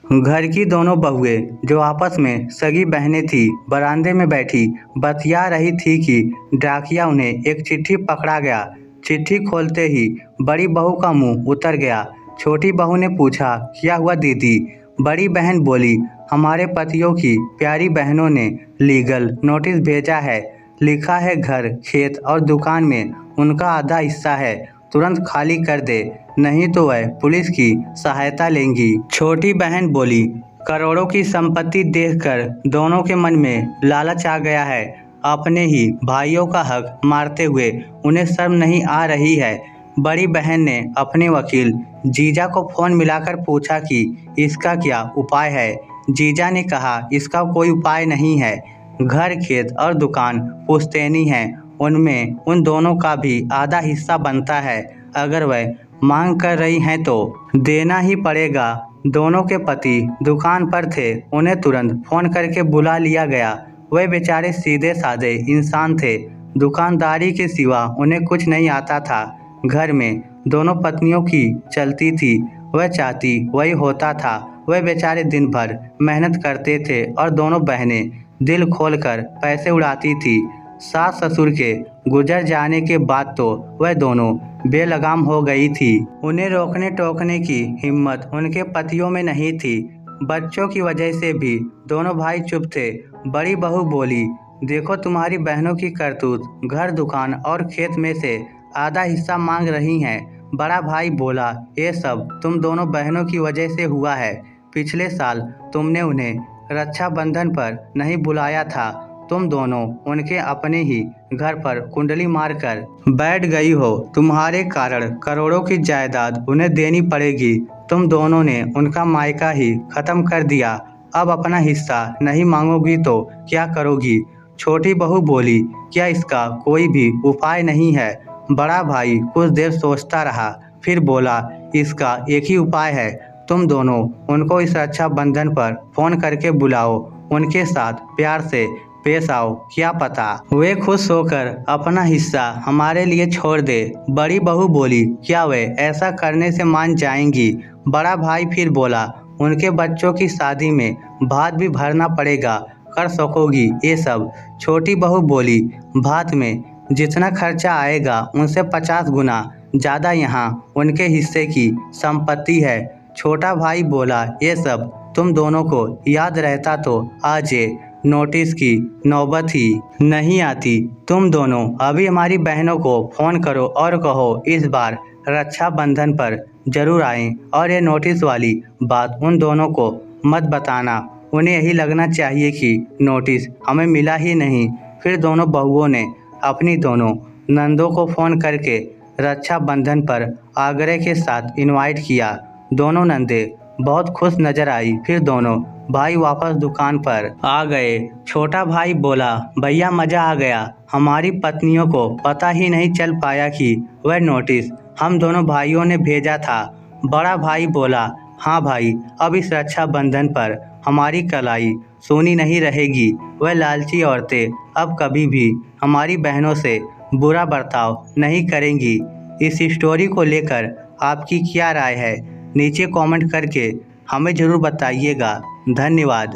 घर की दोनों बहुएं जो आपस में सगी बहनें थी बरामदे में बैठी बतिया रही थी कि डाकिया उन्हें एक चिट्ठी पकड़ा गया। चिट्ठी खोलते ही बड़ी बहू का मुंह उतर गया। छोटी बहू ने पूछा, क्या हुआ दीदी? बड़ी बहन बोली, हमारे पतियों की प्यारी बहनों ने लीगल नोटिस भेजा है। लिखा है घर, खेत और दुकान में उनका आधा हिस्सा है, तुरंत खाली कर दे, नहीं तो वह पुलिस की सहायता लेंगी। छोटी बहन बोली, करोड़ों की संपत्ति देखकर दोनों के मन में लालच आ गया है। अपने ही भाइयों का हक मारते हुए उन्हें शर्म नहीं आ रही है। बड़ी बहन ने अपने वकील जीजा को फोन मिलाकर पूछा कि इसका क्या उपाय है। जीजा ने कहा, इसका कोई उपाय नहीं है। घर, खेत और दुकान पुश्तैनी हैं, उनमें उन दोनों का भी आधा हिस्सा बनता है। अगर वह मांग कर रही हैं तो देना ही पड़ेगा। दोनों के पति दुकान पर थे, उन्हें तुरंत फोन करके बुला लिया गया। वे बेचारे सीधे साधे इंसान थे, दुकानदारी के सिवा उन्हें कुछ नहीं आता था। घर में दोनों पत्नियों की चलती थी, वह चाहती वही होता था। वह बेचारे दिन भर मेहनत करते थे और दोनों बहनें दिल खोलकर पैसे उड़ाती थी। सास ससुर के गुजर जाने के बाद तो वह दोनों बेलगाम हो गई थी। उन्हें रोकने टोकने की हिम्मत उनके पतियों में नहीं थी। बच्चों की वजह से भी दोनों भाई चुप थे। बड़ी बहू बोली, देखो तुम्हारी बहनों की करतूत, घर, दुकान और खेत में से आधा हिस्सा मांग रही हैं। बड़ा भाई बोला, ये सब तुम दोनों बहनों की वजह से हुआ है। पिछले साल तुमने उन्हें रक्षाबंधन पर नहीं बुलाया था। तुम दोनों उनके अपने ही घर पर कुंडली मारकर बैठ गई हो। तुम्हारे कारण करोड़ों की जायदाद उन्हें देनी पड़ेगी। तुम दोनों ने उनका मायका ही खत्म कर दिया। अब अपना हिस्सा नहीं मांगोगी तो क्या करोगी? छोटी बहू बोली, क्या इसका कोई भी उपाय नहीं है? बड़ा भाई कुछ देर सोचता रहा, फिर बोला, इसका एक ही उपाय है। तुम दोनों उनको इस रक्षाबंधन पर फोन करके बुलाओ, उनके साथ प्यार से पेश आओ, क्या पता वे खुश होकर अपना हिस्सा हमारे लिए छोड़ दे। बड़ी बहू बोली, क्या वे ऐसा करने से मान जाएंगी? बड़ा भाई फिर बोला, उनके बच्चों की शादी में भात भी भरना पड़ेगा, कर सकोगी ये सब? छोटी बहू बोली, भात में जितना खर्चा आएगा उनसे 50 गुना ज़्यादा यहाँ उनके हिस्से की संपत्ति है। छोटा भाई बोला, ये सब तुम दोनों को याद रहता तो आज ये नोटिस की नौबत ही नहीं आती। तुम दोनों अभी हमारी बहनों को फ़ोन करो और कहो इस बार रक्षाबंधन पर जरूर आएं, और ये नोटिस वाली बात उन दोनों को मत बताना। उन्हें यही लगना चाहिए कि नोटिस हमें मिला ही नहीं। फिर दोनों बहुओं ने अपनी दोनों नंदों को फ़ोन करके रक्षाबंधन पर आग्रह के साथ इनवाइट किया। दोनों नंदे बहुत खुश नजर आई। फिर दोनों भाई वापस दुकान पर आ गए। छोटा भाई बोला, भैया मज़ा आ गया। हमारी पत्नियों को पता ही नहीं चल पाया कि वह नोटिस हम दोनों भाइयों ने भेजा था। बड़ा भाई बोला, हाँ भाई, अब इस रक्षाबंधन पर हमारी कलाई सूनी नहीं रहेगी। वह लालची औरतें अब कभी भी हमारी बहनों से बुरा बर्ताव नहीं करेंगी। इस स्टोरी को लेकर आपकी क्या राय है? नीचे कमेंट करके हमें ज़रूर बताइएगा। धन्यवाद।